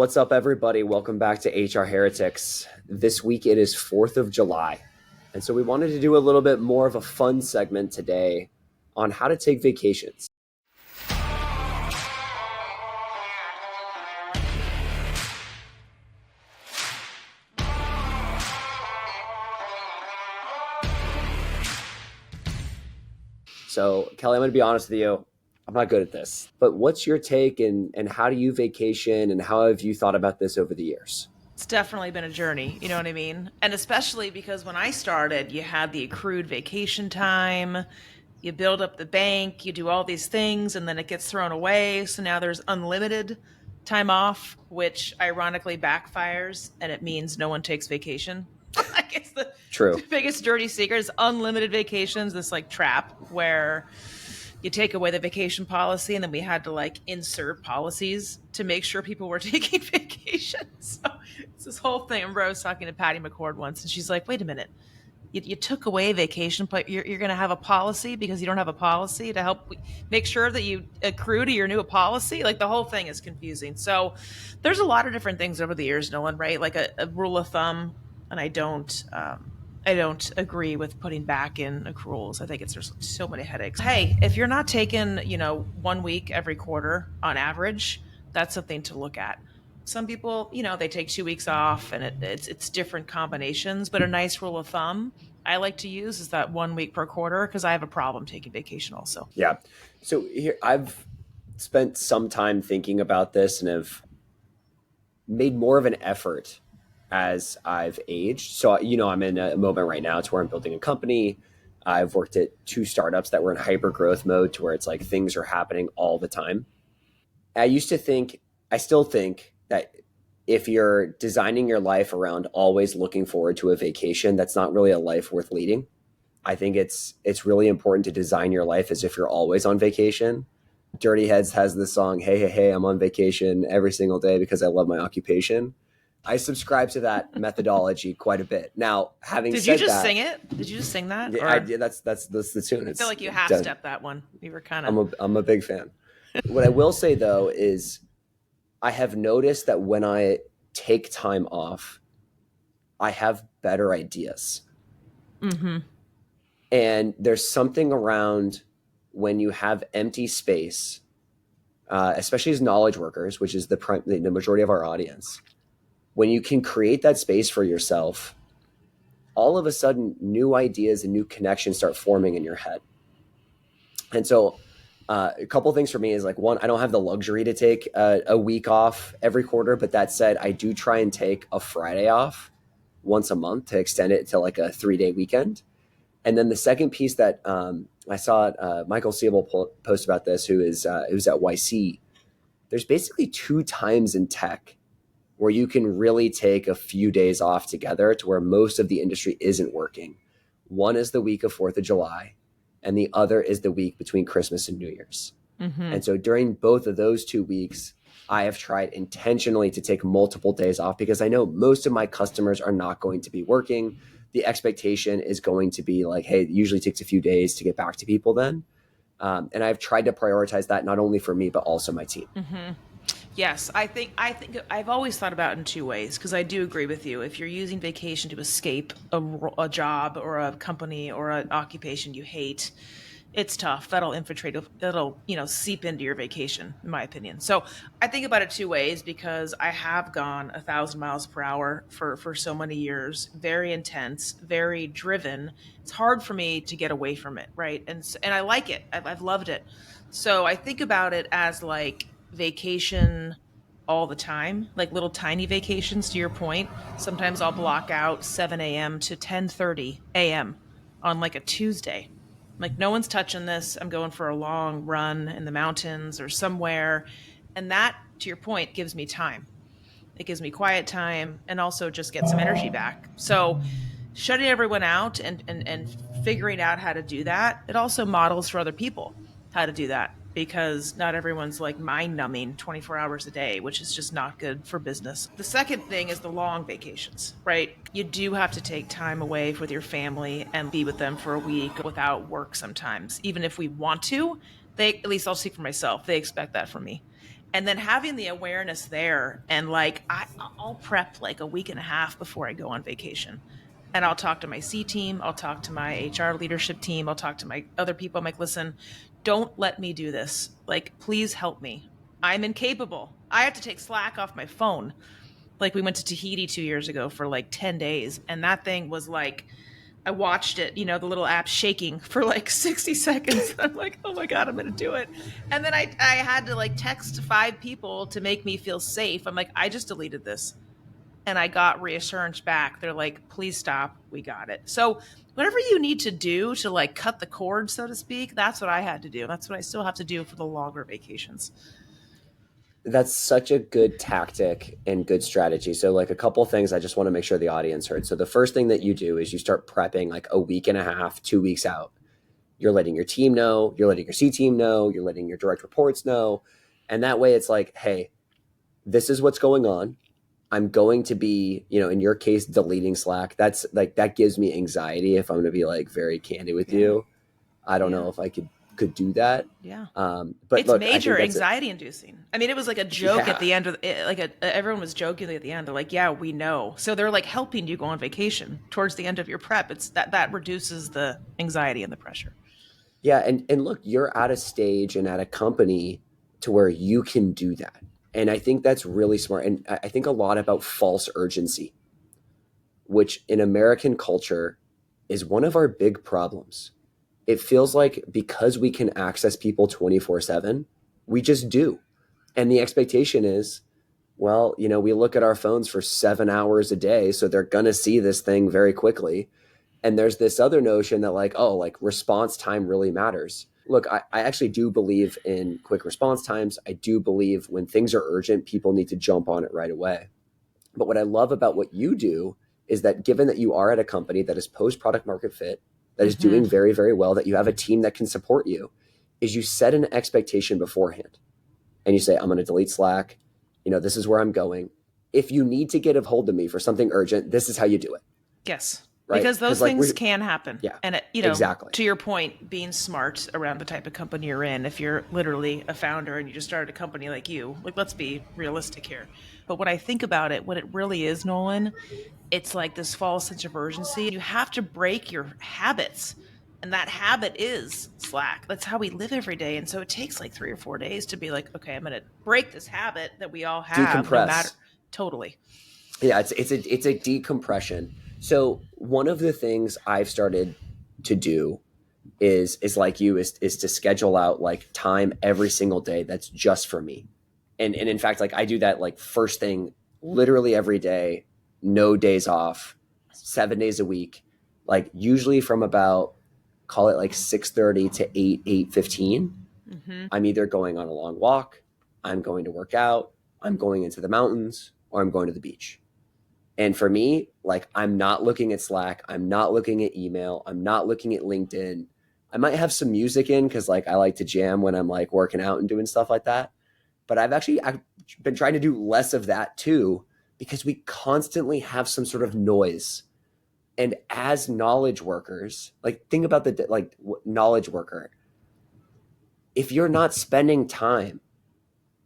What's up, everybody? Welcome back to HR Heretics. This week it is 4th of July. And so we wanted to do a little bit more of a fun segment today on how to take vacations. So, Kelli, I'm going to be honest with you. I'm not good at this. But what's your take and how do you vacation and how have you thought about this over the years? It's definitely been a journey, you know what I mean? And especially because when I started, you had the accrued vacation time, you build up the bank, you do all these things, and then it gets thrown away. So now there's unlimited time off, which ironically backfires, and it means no one takes vacation. I guess the True. biggest dirty secret is unlimited vacations, this like trap where you take away the vacation policy, and then we had to insert policies to make sure people were taking vacations. So it's this whole thing. I remember I was talking to Patty McCord once, and she's like, wait a minute. You took away vacation, but you're going to have a policy because you don't have a policy to help make sure that you accrue to your new policy. Like the whole thing is confusing. So there's a lot of different things over the years, Nolan, right? Like a rule of thumb, and I don't agree with putting back in accruals. I think there's so many headaches. Hey, if you're not taking, 1 week every quarter on average, that's something to look at. Some people, they take 2 weeks off and it's different combinations, but a nice rule of thumb I like to use is that 1 week per quarter because I have a problem taking vacation also. Yeah. So here I've spent some time thinking about this and have made more of an effort as I've aged. So, I'm in a moment right now to where I'm building a company. I've worked at 2 startups that were in hyper growth mode to where it's like things are happening all the time. I still think that if you're designing your life around always looking forward to a vacation, that's not really a life worth leading. I think it's really important to design your life as if you're always on vacation. Dirty Heads has this song, Hey, hey, hey, I'm on vacation every single day because I love my occupation. I subscribe to that methodology quite a bit. Now, having said that... Did you just sing it? Did you just sing that? Yeah, that's the tune. I feel like you half-stepped that one. You were kind of... I'm a big fan. What I will say, though, is I have noticed that when I take time off, I have better ideas. Mm-hmm. And there's something around when you have empty space, especially as knowledge workers, which is the majority of our audience, when you can create that space for yourself, all of a sudden new ideas and new connections start forming in your head. And so a couple things for me is one, I don't have the luxury to take a week off every quarter, but that said, I do try and take a Friday off once a month to extend it to a 3-day weekend. And then the second piece that I saw Michael Siebel post about this, who's at YC, there's basically 2 times in tech where you can really take a few days off together to where most of the industry isn't working. One is the week of 4th of July, and the other is the week between Christmas and New Year's. Mm-hmm. And so during both of those 2 weeks, I have tried intentionally to take multiple days off because I know most of my customers are not going to be working. The expectation is going to be hey, it usually takes a few days to get back to people then. And I've tried to prioritize that not only for me, but also my team. Mm-hmm. Yes, I think I've always thought about it in 2 ways because I do agree with you. If you're using vacation to escape a job or a company or an occupation you hate, it's tough. That'll infiltrate. That'll seep into your vacation, in my opinion. So I think about it 2 ways because I have gone 1,000 miles per hour for so many years. Very intense, very driven. It's hard for me to get away from it, right? And I like it. I've loved it. So I think about it as vacation all the time, little tiny vacations to your point. Sometimes I'll block out 7 a.m. to 10:30 a.m. on a Tuesday. No one's touching this. I'm going for a long run in the mountains or somewhere. And that, to your point, gives me time. It gives me quiet time and also just get some energy back. So shutting everyone out and figuring out how to do that, it also models for other people how to do that. Because not everyone's mind numbing 24 hours a day, which is just not good for business. The second thing is the long vacations, right? You do have to take time away with your family and be with them for a week without work sometimes. Even if we want to, at least I'll speak for myself, they expect that from me. And then having the awareness there, and like I'll prep like a week and a half before I go on vacation. And I'll talk to my C team, I'll talk to my HR leadership team, I'll talk to my other people. I'm like, listen, don't let me do this. Like, please help me. I'm incapable. I have to take Slack off my phone. Like, we went to Tahiti 2 years ago for like 10 days, and that thing was like, I watched it, you know, the little app shaking for like 60 seconds. I'm like, oh my God, I'm going to do it. And then I had to like text 5 people to make me feel safe. I'm like, I just deleted this. And I got reassurance back. They're like, please stop. We got it. So, whatever you need to do to like cut the cord, so to speak, that's what I had to do. That's what I still have to do for the longer vacations. That's such a good tactic and good strategy. So, like, a couple things I just want to make sure the audience heard. So, the first thing that you do is you start prepping like a week and a half, 2 weeks out. You're letting your team know, you're letting your C team know, you're letting your direct reports know. And that way it's like, hey, this is what's going on. I'm going to be, in your case, deleting Slack. That's like, that gives me anxiety if I'm going to be like very candid with Yeah. you. I don't know if I could do that. Yeah. But It's look, I major think that's anxiety inducing. I mean, it was like a joke at yeah, the end of everyone was joking at the end. They're like, "Yeah, we know." So they're like helping you go on vacation towards the end of your prep. It's that reduces the anxiety and the pressure. yeah. And look, you're at a stage and at a company to where you can do that. And I think that's really smart. And I think a lot about false urgency, which in American culture is one of our big problems. It feels like because we can access people 24/7, we just do. And the expectation is, well, we look at our phones for 7 hours a day, so they're going to see this thing very quickly. And there's this other notion that, like, oh, like response time really matters. Look, I actually do believe in quick response times. I do believe when things are urgent, people need to jump on it right away. But what I love about what you do is that given that you are at a company that is post product market fit, that is Mm-hmm. doing very, very well, that you have a team that can support you, is you set an expectation beforehand and you say, I'm going to delete Slack. This is where I'm going. If you need to get a hold of me for something urgent, this is how you do it. Yes. Right. Because those Like, things can happen. yeah, And, exactly. to your point, being smart around the type of company you're in, if you're literally a founder and you just started a company like you, like, let's be realistic here. But when I think about it, what it really is, Nolan, it's like this false sense of urgency. You have to break your habits. And that habit is Slack. That's how we live every day. And so it takes like 3 or 4 days to be like, okay, I'm going to break this habit that we all have, no matter. Decompress. Totally. Yeah, it's a decompression. So one of the things I've started to do is like you is to schedule out like time every single day that's just for me. And in fact, like I do that like first thing literally every day, no days off, 7 days a week, like usually from about call it like 6:30 to 8:15. Mm-hmm. I'm either going on a long walk, I'm going to work out, I'm going into the mountains, or I'm going to the beach. And for me, like I'm not looking at Slack, I'm not looking at email, I'm not looking at LinkedIn. I might have some music in because like I like to jam when I'm like working out and doing stuff like that. But I've been trying to do less of that too because we constantly have some sort of noise. And as knowledge workers, like think about the like knowledge worker. If you're not spending time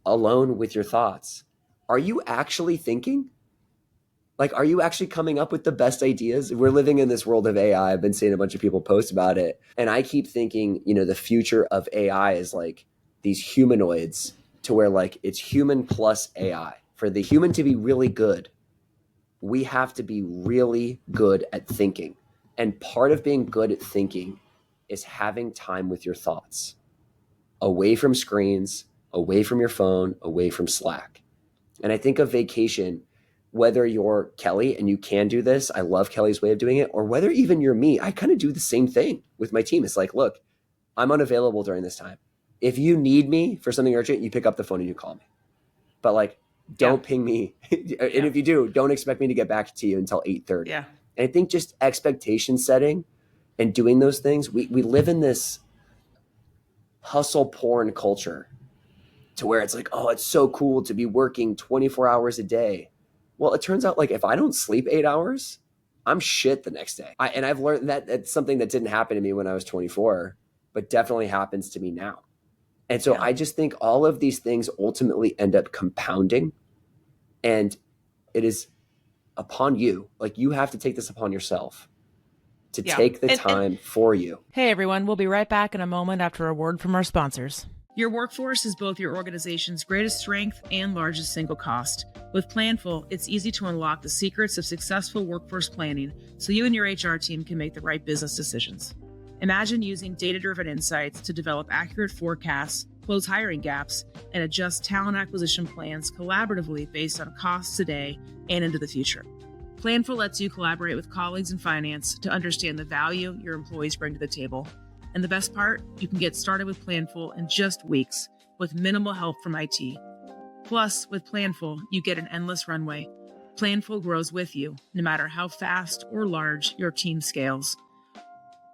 alone with your thoughts, are you actually thinking? Like, are you actually coming up with the best ideas? We're living in this world of AI. I've been seeing a bunch of people post about it. And I keep thinking, the future of AI is like these humanoids to where like it's human plus AI. For the human to be really good, we have to be really good at thinking. And part of being good at thinking is having time with your thoughts, away from screens, away from your phone, away from Slack. And I think of vacation, whether you're Kelli and you can do this, I love Kelli's way of doing it, or whether even you're me, I kind of do the same thing with my team. It's like, look, I'm unavailable during this time. If you need me for something urgent, you pick up the phone and you call me. But like, Yeah. don't ping me. And Yeah. if you do, don't expect me to get back to you until 8:30. Yeah. And I think just expectation setting and doing those things, we live in this hustle porn culture to where it's like, oh, it's so cool to be working 24 hours a day. Well, it turns out like if I don't sleep 8 hours, I'm shit the next day. And I've learned that it's something that didn't happen to me when I was 24, but definitely happens to me now. And so I just think all of these things ultimately end up compounding, and it is upon you. Like, you have to take this upon yourself to take the time for you. Hey everyone, we'll be right back in a moment after a word from our sponsors. Your workforce is both your organization's greatest strength and largest single cost. With Planful, it's easy to unlock the secrets of successful workforce planning so you and your HR team can make the right business decisions. Imagine using data-driven insights to develop accurate forecasts, close hiring gaps, and adjust talent acquisition plans collaboratively based on costs today and into the future. Planful lets you collaborate with colleagues in finance to understand the value your employees bring to the table. And the best part, you can get started with Planful in just weeks with minimal help from IT. Plus, with Planful, you get an endless runway. Planful grows with you, no matter how fast or large your team scales.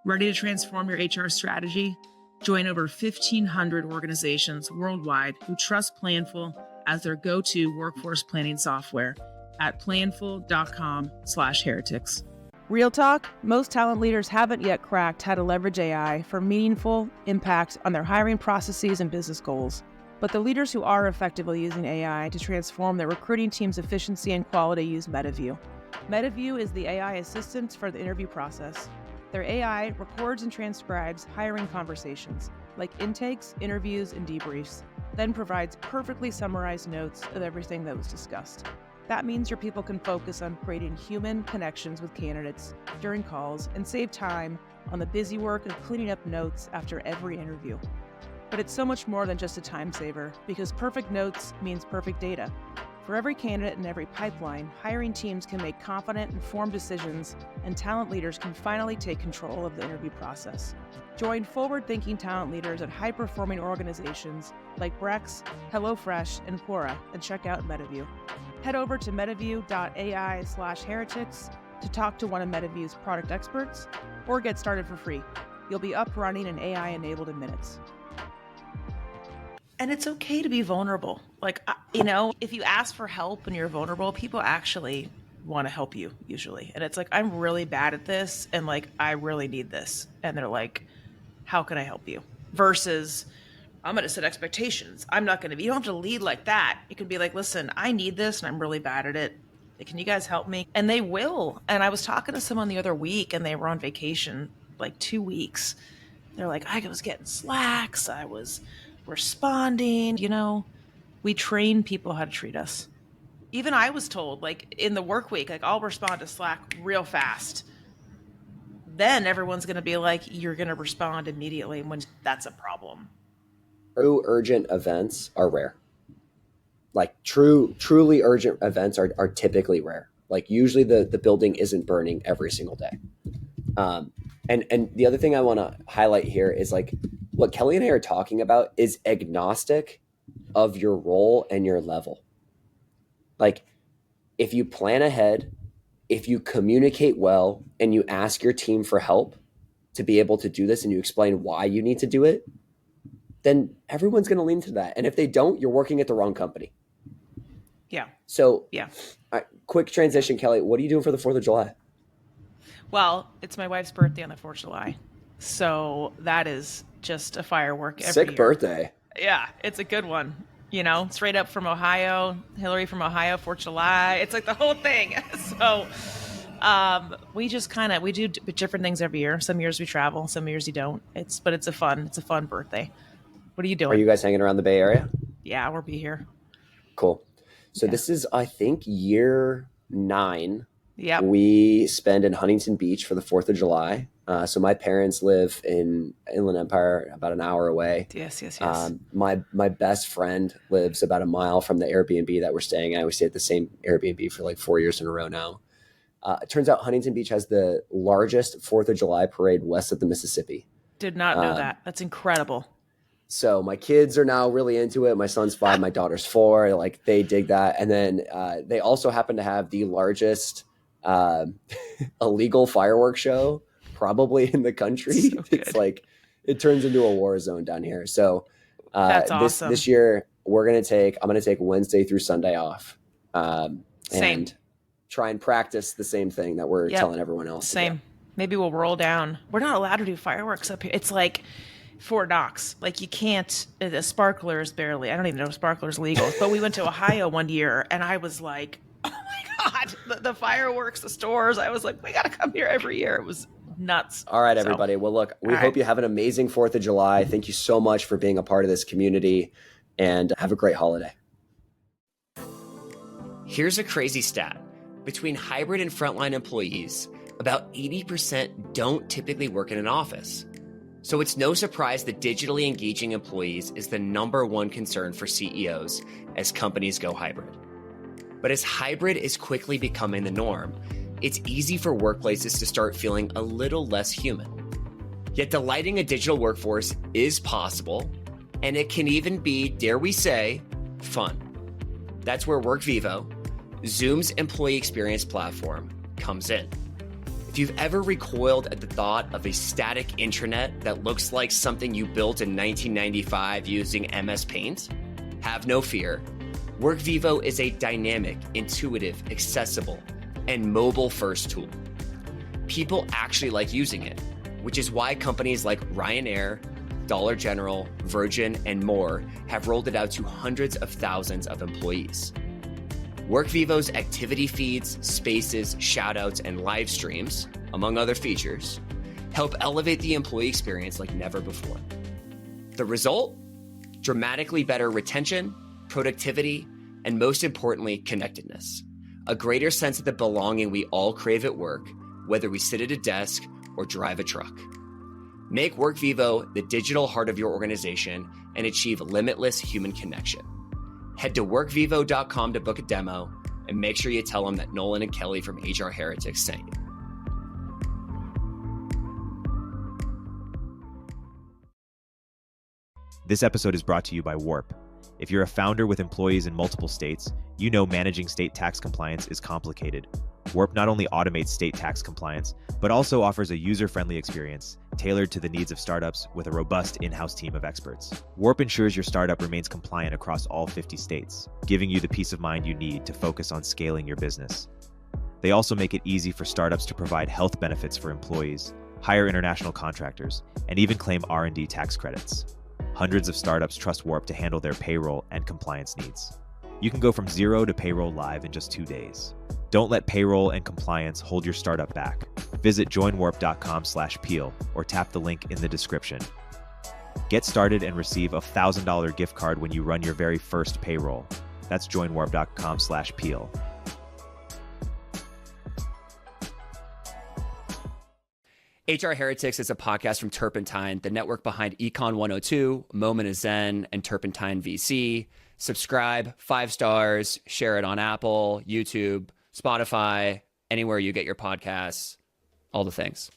Ready to transform your HR strategy? Join over 1,500 organizations worldwide who trust Planful as their go-to workforce planning software at planful.com/heretics. Real talk, most talent leaders haven't yet cracked how to leverage AI for meaningful impact on their hiring processes and business goals. But the leaders who are effectively using AI to transform their recruiting team's efficiency and quality use Metaview. Metaview is the AI assistant for the interview process. Their AI records and transcribes hiring conversations, like intakes, interviews, and debriefs, then provides perfectly summarized notes of everything that was discussed. That means your people can focus on creating human connections with candidates during calls and save time on the busy work of cleaning up notes after every interview. But it's so much more than just a time saver, because perfect notes means perfect data. For every candidate in every pipeline, hiring teams can make confident, informed decisions, and talent leaders can finally take control of the interview process. Join forward-thinking talent leaders at high-performing organizations like Brex, HelloFresh, and Quora, and check out Metaview. Head over to metaview.ai/heretics to talk to one of Metaview's product experts, or get started for free. You'll be up running and AI-enabled in minutes. And it's okay to be vulnerable. Like, if you ask for help and you're vulnerable, people actually want to help you usually. And it's like, I'm really bad at this, and like, I really need this. And they're like, how can I help you? Versus, I'm going to set expectations. You don't have to lead like that. You can be like, listen, I need this and I'm really bad at it. Can you guys help me? And they will. And I was talking to someone the other week, and they were on vacation like 2 weeks. They're like, I was getting slacks. I was responding. We train people how to treat us. Even I was told, like, in the work week, like, I'll respond to Slack real fast. Then everyone's going to be like, you're going to respond immediately when that's a problem. True urgent events are rare. Like, truly urgent events are typically rare. Like, usually the building isn't burning every single day. And the other thing I want to highlight here is, like, what Kelli and I are talking about is agnostic of your role and your level. Like, if you plan ahead, if you communicate well, and you ask your team for help to be able to do this, and you explain why you need to do it, then everyone's going to lean to that. And if they don't, you're working at the wrong company. Yeah. So, quick transition, Kelli. What are you doing for the 4th of July? Well, it's my wife's birthday on the 4th of July. So that is just a firework every Sick year. Birthday. Yeah, it's a good one. Straight up from Ohio, Hillary from Ohio, 4th of July. It's like the whole thing. So we just we do different things every year. Some years we travel, some years you don't. But it's a fun birthday. What are you doing? Are you guys hanging around the Bay Area? Yeah, we'll be here. Cool. So this is, I think, year 9. Yep. We spend in Huntington Beach for the 4th of July. So my parents live in Inland Empire, about an hour away. Yes. My best friend lives about a mile from the Airbnb that we're staying at. We stay at the same Airbnb for like 4 years in a row now. It turns out Huntington Beach has the largest 4th of July parade west of the Mississippi. Did not know that. That's incredible. So my kids are now really into it. My son's 5, my daughter's 4. Like, they dig that. And then they also happen to have the largest illegal fireworks show probably in the country. So it's like, it turns into a war zone down here. So that's awesome. This year I'm going to take Wednesday through Sunday off. And try and practice the same thing that we're telling everyone else. Same. Maybe we'll roll down. We're not allowed to do fireworks up here. It's like Fort Knox. Like you can't, the sparklers barely, I don't even know if sparklers legal, but we went to Ohio one year and I was like, oh my God, the fireworks, the stores. I was like, we got to come here every year. It was nuts. All right, everybody. Well, look, we hope you have an amazing 4th of July. Thank you so much for being a part of this community, and have a great holiday. Here's a crazy stat. Between hybrid and frontline employees, about 80% don't typically work in an office. So it's no surprise that digitally engaging employees is the #1 concern for CEOs as companies go hybrid. But as hybrid is quickly becoming the norm, it's easy for workplaces to start feeling a little less human. Yet delighting a digital workforce is possible, and it can even be, dare we say, fun. That's where Workvivo, Zoom's employee experience platform, comes in. If you've ever recoiled at the thought of a static intranet that looks like something you built in 1995 using MS Paint, have no fear. Workvivo is a dynamic, intuitive, accessible, and mobile-first tool. People actually like using it, which is why companies like Ryanair, Dollar General, Virgin, and more have rolled it out to hundreds of thousands of employees. Workvivo's activity feeds, spaces, shoutouts, and live streams, among other features, help elevate the employee experience like never before. The result? Dramatically better retention, productivity, and most importantly, connectedness. A greater sense of the belonging we all crave at work, whether we sit at a desk or drive a truck. Make Workvivo the digital heart of your organization and achieve limitless human connection. Head to workvivo.com to book a demo, and make sure you tell them that Nolan and Kelli from HR Heretics sent you. This episode is brought to you by Warp. If you're a founder with employees in multiple states, you know managing state tax compliance is complicated. Warp not only automates state tax compliance, but also offers a user-friendly experience tailored to the needs of startups with a robust in-house team of experts. Warp ensures your startup remains compliant across all 50 states, giving you the peace of mind you need to focus on scaling your business. They also make it easy for startups to provide health benefits for employees, hire international contractors, and even claim R&D tax credits. Hundreds of startups trust Warp to handle their payroll and compliance needs. You can go from zero to payroll live in just 2 days. Don't let payroll and compliance hold your startup back. Visit joinwarp.com/peel or tap the link in the description. Get started and receive a $1,000 gift card when you run your very first payroll. That's joinwarp.com/peel. HR Heretics is a podcast from Turpentine, the network behind Econ 102, Moment of Zen, and Turpentine VC. Subscribe, 5 stars, share it on Apple, YouTube, Spotify, anywhere you get your podcasts, all the things.